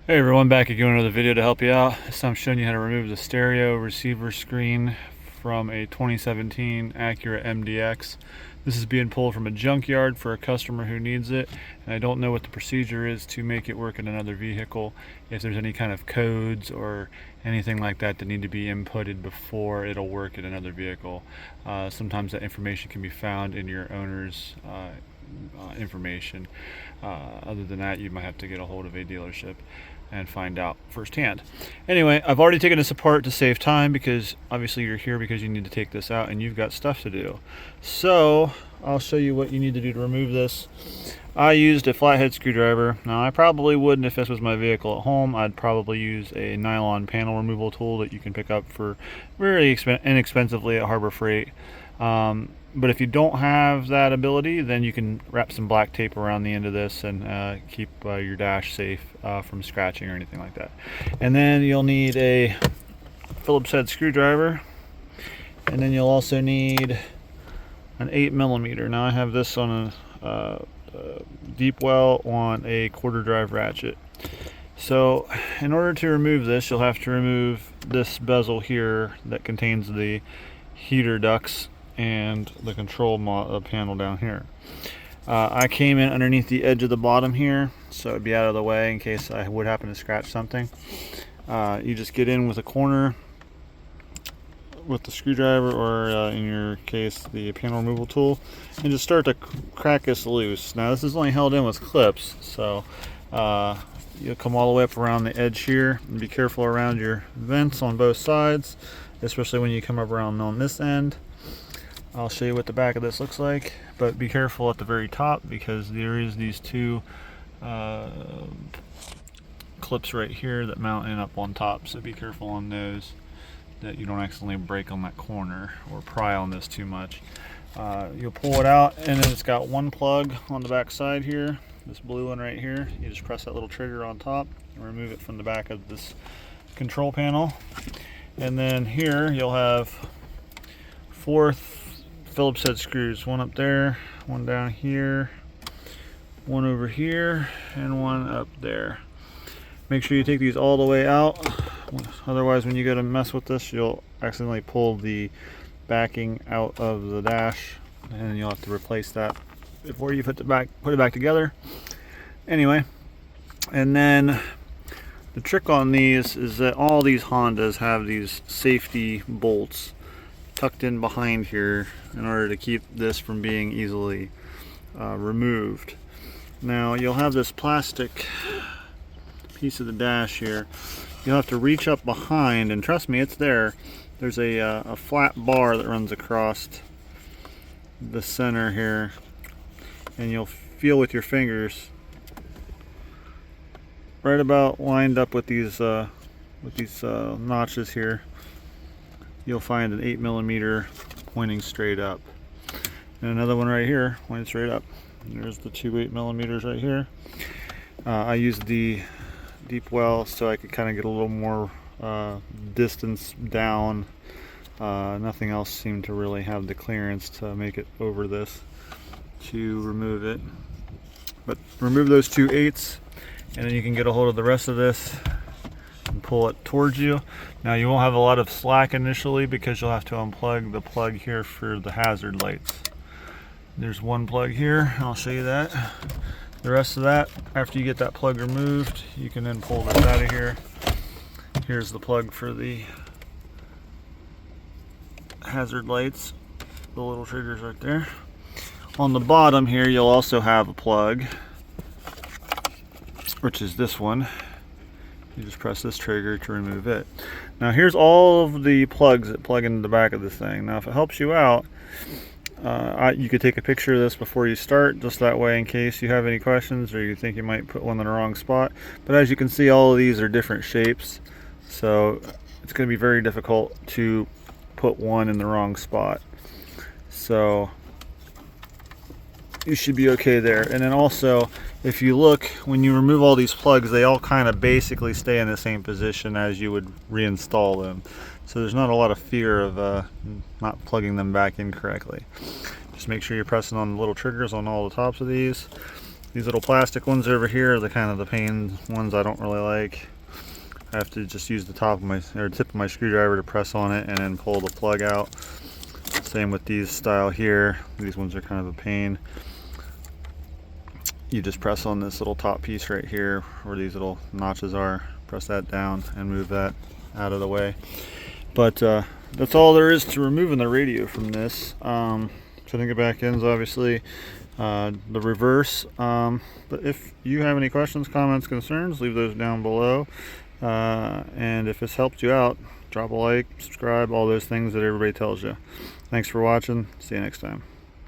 Hey everyone, back again with another video to help you out. This time I'm showing you how to remove the stereo receiver screen from a 2017 Acura MDX. This is being pulled from a junkyard for a customer who needs it, and I don't know what the procedure is to make it work in another vehicle, if there's any kind of codes or anything like that that need to be inputted before it'll work in another vehicle. Sometimes that information can be found in your owner's information. Other than that, you might have to get a hold of a dealership and find out firsthand. Anyway, I've already taken this apart to save time because obviously you're here because you need to take this out and you've got stuff to do. So I'll show you what you need to do to remove this. I used a flathead screwdriver. Now I probably wouldn't if this was my vehicle at home. I'd probably use a nylon panel removal tool that you can pick up for very inexpensively at Harbor Freight. But if you don't have that ability, then you can wrap some black tape around the end of this and keep your dash safe from scratching or anything like that. And then you'll need a Phillips head screwdriver, and then you'll also need an 8mm. Now I have this on a deep well on a quarter drive ratchet. So in order to remove this, you'll have to remove this bezel here that contains the heater ducts and the control panel down here. I came in underneath the edge of the bottom here, so it'd be out of the way in case I would happen to scratch something. You just get in with a corner with the screwdriver, or in your case the panel removal tool, and just start to crack this loose. Now this is only held in with clips, so you'll come all the way up around the edge here, and be careful around your vents on both sides, especially when you come up around on this end. I'll show you what the back of this looks like, but be careful at the very top because there is these two clips right here that mount in up on top, so be careful on those that you don't accidentally break on that corner or pry on this too much. You'll pull it out, and then it's got one plug on the back side here, this blue one right here. You just press that little trigger on top and remove it from the back of this control panel. And then here you'll have four Phillips head screws, one up there, one down here, one over here, and one up there. Make sure you take these all the way out, otherwise when you go to mess with this you'll accidentally pull the backing out of the dash and you'll have to replace that before you put it back together. Anyway, and then the trick on these is that all these Hondas have these safety bolts tucked in behind here in order to keep this from being easily removed. Now you'll have this plastic piece of the dash here. You'll have to reach up behind, and trust me, it's there. There's a flat bar that runs across the center here, and you'll feel with your fingers right about lined up with these notches here. You'll find an 8mm pointing straight up, and another one right here pointing straight up. There's the two 8mm right here. I used the deep well so I could kind of get a little more distance down. Nothing else seemed to really have the clearance to make it over this to remove it. But remove those two 8s, and then you can get a hold of the rest of this and pull it towards you. Now you won't have a lot of slack initially because you'll have to unplug the plug here for the hazard lights. There's one plug here, I'll show you that. The rest of that, after you get that plug removed, you can then pull this out of here. Here's the plug for the hazard lights, the little triggers right there. On the bottom here you'll also have a plug, which is this one. You just press this trigger to remove it. Now here's all of the plugs that plug into the back of this thing. Now if it helps you out, you could take a picture of this before you start, just that way in case you have any questions or you think you might put one in the wrong spot. But as you can see, all of these are different shapes, so it's going to be very difficult to put one in the wrong spot. So you should be okay there. And then also, if you look, when you remove all these plugs, they all kind of basically stay in the same position as you would reinstall them. So there's not a lot of fear of not plugging them back in correctly. Just make sure you're pressing on the little triggers on all the tops of these. These little plastic ones over here are the kind of the pain ones I don't really like. I have to just use the top of my, or tip of my screwdriver to press on it and then pull the plug out. Same with these style here. These ones are kind of a pain. You just press on this little top piece right here where these little notches are, press that down and move that out of the way. But that's all there is to removing the radio from this. Setting it back in is obviously the reverse. But if you have any questions, comments, concerns, leave those down below. And if this helped you out, drop a like, subscribe, all those things that everybody tells you. Thanks for watching. See you next time.